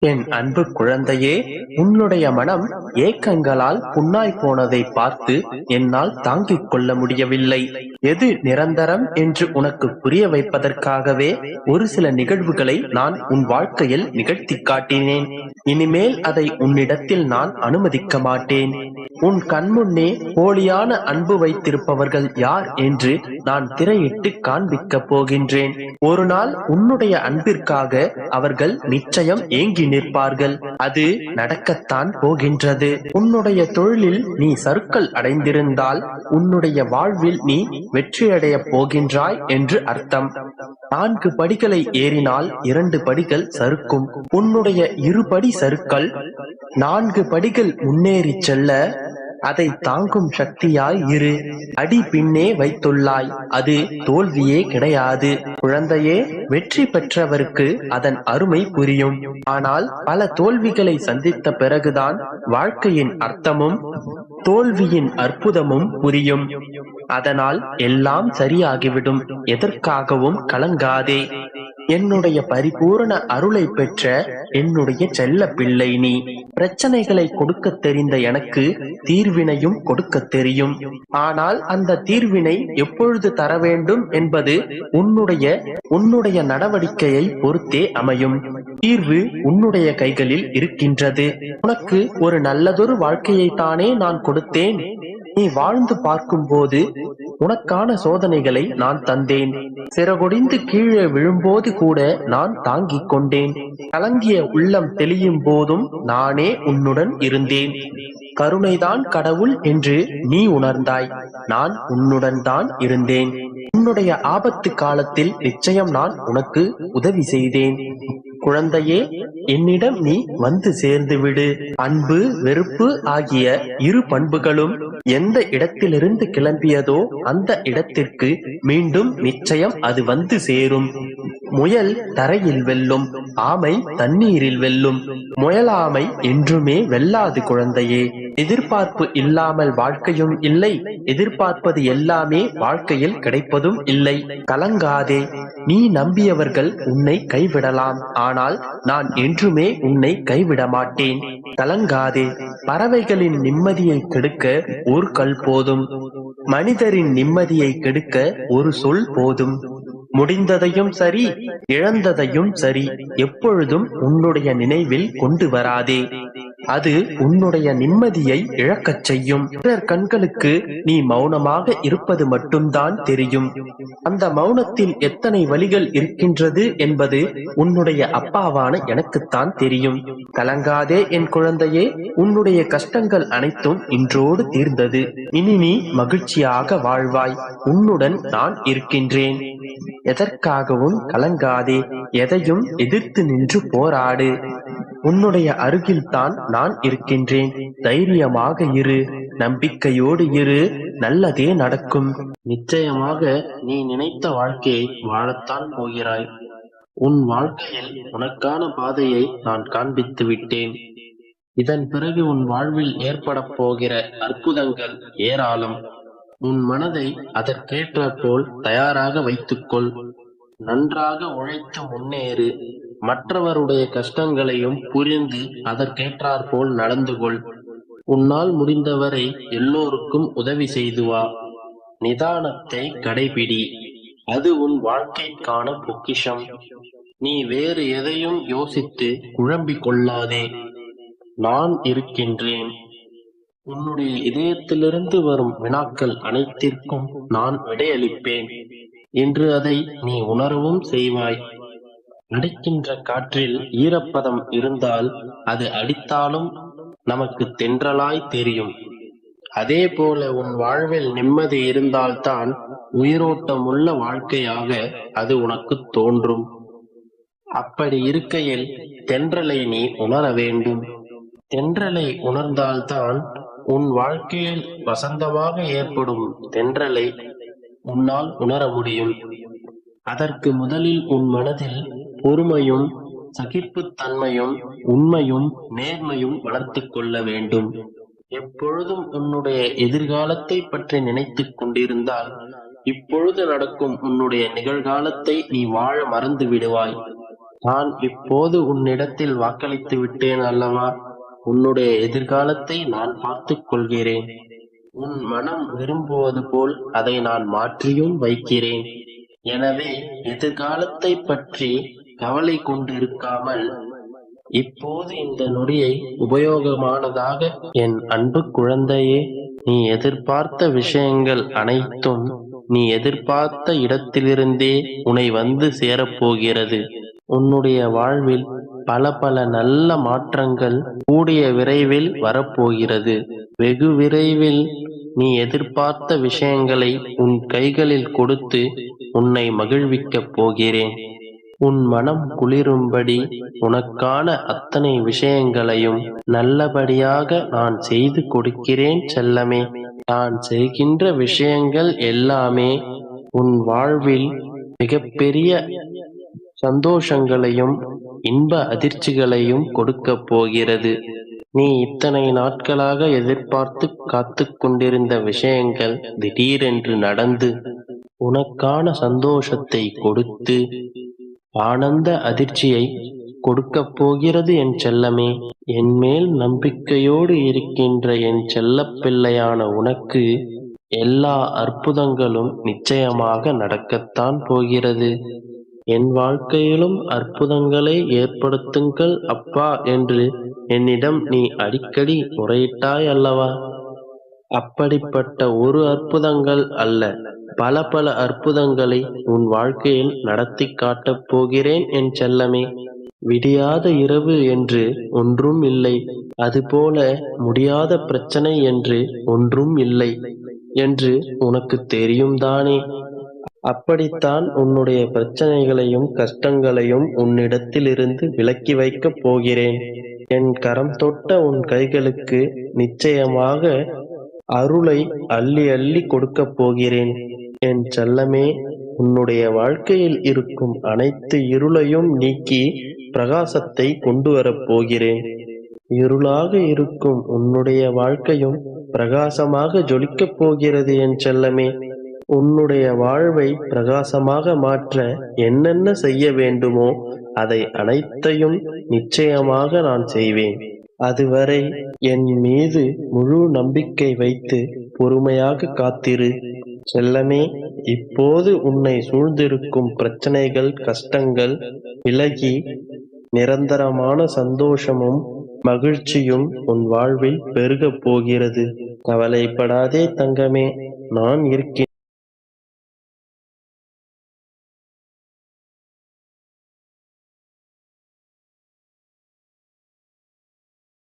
என் அன்பு குழந்தையே, உன்னுடைய மனம் ஏக்கங்களால் புண்ணாய் போனதை பார்த்து என்னால் தாங்கிக் கொள்ள முடியவில்லை. எது நிரந்தரம் என்று உனக்கு புரிய வைப்பதற்காகவே ஒரு சில நிகழ்வுகளை நான் உன் வாழ்க்கையில் நிகழ்த்தி காட்டினேன். இனிமேல் அதை உன்னிடத்தில் நான் அனுமதிக்க மாட்டேன். உன் கண்முன்னே போலியான அன்பு வைத்திருப்பவர்கள் யார் என்று நான் திரையிட்டு காண்பிக்கப் போகின்றேன். ஒரு நாள் உன்னுடைய அன்பிற்காக அவர்கள் நிச்சயம் ஏங்கி நிற்பார்கள். அது நடக்கத்தான் போகின்றது. உன்னுடைய தொழிலில் நீ சறுக்கல் அடைந்திருந்தால் உன்னுடைய வாழ்வில் நீ வெற்றியடைய போகின்றாய் என்று அர்த்தம். 4 படிகளை ஏறினால் 2 படிகள் சறுக்கும். உன்னுடைய 2 படி சறுக்கல் 4 படிகள் முன்னேறி செல்ல அதை தாங்கும் சக்தியாய் இரு. அடி பின்னே வைத்துள்ளாய், அது தோல்வியே கிடையாது. குழந்தையே, வெற்றி பெற்றவருக்கு அதன் அருமை புரியும். ஆனால் பல தோல்விகளை சந்தித்த பிறகுதான் வாழ்க்கையின் அர்த்தமும் தோல்வியின் அற்புதமும் புரியும். அதனால் எல்லாம் சரியாகிவிடும். எதற்காகவும் கலங்காதே. என்னுடைய பரிபூரண அருளை பெற்ற என்னுடைய செல்ல பிள்ளை நீ. பிரச்சனைகளை கொடுக்க தெரிந்த எனக்கு தீர்வினையும் கொடுக்க தெரியும். ஆனால் அந்த தீர்வினை எப்பொழுது தர வேண்டும் என்பது உன்னுடைய நடவடிக்கையை பொறுத்தே அமையும். தீர்வு உன்னுடைய கைகளில் இருக்கின்றது. உனக்கு ஒரு நல்லதொரு வாழ்க்கையை தானே நான் கொடுத்தேன். நீ வாழ்ந்து பார்க்கும் போது உனக்கான சோதனைகளை நான் தந்தேன். சிறகொடிந்து கீழே விழும்போது கூட நான் தாங்கிக் கொண்டேன். கலங்கிய உள்ளம் தெளியும் போதும் நானே உன்னுடன் இருந்தேன். கருணைதான் கடவுள் என்று நீ உணர்ந்தாய். நான் உன்னுடன் தான் இருந்தேன். உன்னுடைய ஆபத்து காலத்தில் நிச்சயம் நான் உனக்கு உதவி செய்தேன். குழந்தையே, என்னிடம் நீ வந்து சேர்ந்து விடு. அன்பு, வெறுப்பு ஆகிய 2 பண்புகளும் எந்த இடத்திலிருந்து கிளம்பியதோ அந்த இடத்திற்கு மீண்டும் நிச்சயம் அது வந்து சேரும். முயல் தரையில் வெல்லும், ஆமை தண்ணீரில் வெல்லும். முயலாமை என்றுமே வெல்லாது குழந்தையே. எதிர்பார்ப்பு இல்லாமல் வாழ்க்கையும் இல்லை, எதிர்பார்ப்பது எல்லாமே வாழ்க்கையில் கிடைப்பதும் இல்லை. கலங்காதே. நீ நம்பியவர்கள் உன்னை கைவிடலாம், ஆனால் நான் என்றுமே உன்னை கைவிட மாட்டேன். கலங்காதே. பறவைகளின் நிம்மதியை கெடுக்க ஒரு கல் போதும், மனிதரின் நிம்மதியை கெடுக்க ஒரு சொல் போதும். முடிந்ததையும் சரி, இழந்ததையும் சரி, எப்பொழுதும் உன்னுடைய நினைவில் கொண்டு வராதே. அது உன்னுடைய நிம்மதியை இழக்கச் செய்யும். பிறர் கண்களுக்கு நீ மௌனமாக இருப்பது மட்டும்தான் தெரியும். அந்த மௌனத்தில் எத்தனை வழிகள் இருக்கின்றது என்பது உன்னுடைய அப்பாவான எனக்குத்தான் தெரியும். கலங்காதே என் குழந்தையே. உன்னுடைய கஷ்டங்கள் அனைத்தும் இன்றோடு தீர்ந்தது. இனி நீ மகிழ்ச்சியாக வாழ்வாய். உன்னுடன் நான் இருக்கின்றேன். எதற்காகவும் கலங்காதே. எதையும் எதிர்த்து நின்று போராடு. உன்னுடைய அருகில் தான் நான் இருக்கின்றேன். தைரியமாக இரு, நம்பிக்கையோடு இரு. நல்லதே நடக்கும். நிச்சயமாக நீ நினைத்த வாழ்க்கையை வாழத்தான் போகிறாய். உன் வாழ்க்கையில் உனக்கான பாதையை நான் காண்பித்து விட்டேன். இதன் பிறகு உன் வாழ்வில் ஏற்பட போகிற அற்புதங்கள் ஏராளம். உன் மனதை அதற்கேற்றாற்போல் தயாராக வைத்துக்கொள். நன்றாக உழைத்து முன்னேறு. மற்றவருடைய கஷ்டங்களையும் புரிந்து அதற்கேற்றாற்போல் நடந்து கொள். உன்னால் முடிந்தவரை எல்லோருக்கும் உதவி செய்து வா. நிதானத்தை கடைபிடி. அது உன் வாழ்க்கைக்கான பொக்கிஷம். நீ வேறு எதையும் யோசித்து குழம்பிக் கொள்ளாதே. நான் இருக்கின்றேன். உன்னுடைய இதயத்திலிருந்து வரும் வினாக்கள் அனைத்திற்கும் நான் விடையளிப்பேன். என்று அதை நீ உணரவும் செய்வாய். அடிக்கின்ற காற்றில் ஈரப்பதம் இருந்தால் அது அடித்தாலும் நமக்கு தென்றலாய் தெரியும். அதே போல உன் வாழ்வில் நிம்மதி இருந்தால்தான் உயிரோட்டமுள்ள வாழ்க்கையாக அது உனக்கு தோன்றும். அப்படி இருக்கையில் தென்றலை நீ உணர வேண்டும். தென்றலை உணர்ந்தால்தான் உன் வாழ்க்கையில் வசந்தமாக ஏற்படும் தென்றலை உன்னால் உணர முடியும். அதற்கு முதலில் உன் மனதில் பொறுமையும் சகிப்புத்தன்மையும் உண்மையும் நேர்மையும் வளர்த்துக் கொள்ள வேண்டும். எப்பொழுதும் உன்னுடைய எதிர்காலத்தை பற்றி நினைத்துக் கொண்டிருந்தால் இப்பொழுது நடக்கும் உன்னுடைய நிகழ்காலத்தை நீ வாழ மறந்து விடுவாய். நான் இப்போது உன்னிடத்தில் வாக்களித்து விட்டேன் அல்லவா? உன்னுடைய எதிர்காலத்தை நான் பார்த்துக் கொள்கிறேன். உன் மனம் விரும்புவது போல் அதை நான் மாற்றியும் வைக்கிறேன். எனவே எதிர்காலத்தைப் பற்றி கவலை கொண்டிருக்காமல் இப்போது இந்த நொடியை உபயோகமானதாக என் அன்பு குழந்தையே, நீ எதிர்பார்த்த விஷயங்கள் அனைத்தும் நீ எதிர்பார்த்த இடத்திலிருந்தே உன்னை வந்து சேரப்போகிறது. உன்னுடைய வாழ்வில் பல பல நல்ல மாற்றங்கள் கூடிய விரைவில் வரப்போகிறது. வெகு விரைவில் நீ எதிர்பார்த்த விஷயங்களை உன் கைகளில் கொடுத்து உன்னை மகிழ்விக்கப் போகிறேன். உன் மனம் குளிரும்படி உனக்கான அத்தனை விஷயங்களையும் நல்லபடியாக நான் செய்து கொடுக்கிறேன் செல்லமே. நான் செய்கின்ற விஷயங்கள் எல்லாமே உன் வாழ்வில் மிகப்பெரிய சந்தோஷங்களையும் இன்ப அதிர்ச்சிகளையும் கொடுக்கப் போகிறது. நீ இத்தனை நாட்களாக எதிர்பார்த்து காத்து கொண்டிருந்த விஷயங்கள் திடீரென்று நடந்து உனக்கான சந்தோஷத்தை கொடுத்து ஆனந்த அதிர்ச்சியை கொடுக்கப் போகிறது என் செல்லமே. என் மேல் நம்பிக்கையோடு இருக்கின்ற என் செல்லப் பிள்ளையான உனக்கு எல்லா அற்புதங்களும் நிச்சயமாக நடக்கத்தான் போகிறது. என் வாழ்க்கையிலும் அற்புதங்களை ஏற்படுத்துங்கள் அப்பா என்று என்னிடம் நீ அடிக்கடி முறையிட்டாய் அல்லவா? அப்படிப்பட்ட ஒரு அற்புதங்கள் அல்ல, பல பல அற்புதங்களை உன் வாழ்க்கையில் நடத்தி காட்டப் போகிறேன் என் செல்லமே. விடியாத இரவு என்று ஒன்றும் இல்லை, அதுபோல முடியாத பிரச்சனை என்று ஒன்றும் இல்லை என்று உனக்கு தெரியும் தானே. அப்படித்தான் உன்னுடைய பிரச்சனைகளையும் கஷ்டங்களையும் உன்னிடத்திலிருந்து விலக்கி வைக்கப் போகிறேன். என் கரம் தொட்ட உன் கைகளுக்கு நிச்சயமாக அருளை அள்ளி அள்ளி கொடுக்கப் போகிறேன் என் செல்லமே. உன்னுடைய வாழ்க்கையில் இருக்கும் அனைத்து இருளையும் நீக்கி பிரகாசத்தை கொண்டு வரப் போகிறேன். இருளாக இருக்கும் உன்னுடைய வாழ்க்கையும் பிரகாசமாக ஜொலிக்கப் போகிறது என் செல்லமே. உன்னுடைய வாழ்வை பிரகாசமாக மாற்ற என்னென்ன செய்ய வேண்டுமோ அதை அனைத்தையும் நிச்சயமாக நான் செய்வேன். அதுவரை என் மீது முழு நம்பிக்கை வைத்து பொறுமையாக காத்திரு செல்லமே. இப்போது உன்னை சூழ்ந்திருக்கும் பிரச்சனைகள் கஷ்டங்கள் விலகி நிரந்தரமான சந்தோஷமும் மகிழ்ச்சியும் உன் வாழ்வில் பெருகப் போகிறது. கவலைப்படாதே தங்கமே, நான் இருக்கின்றேன்.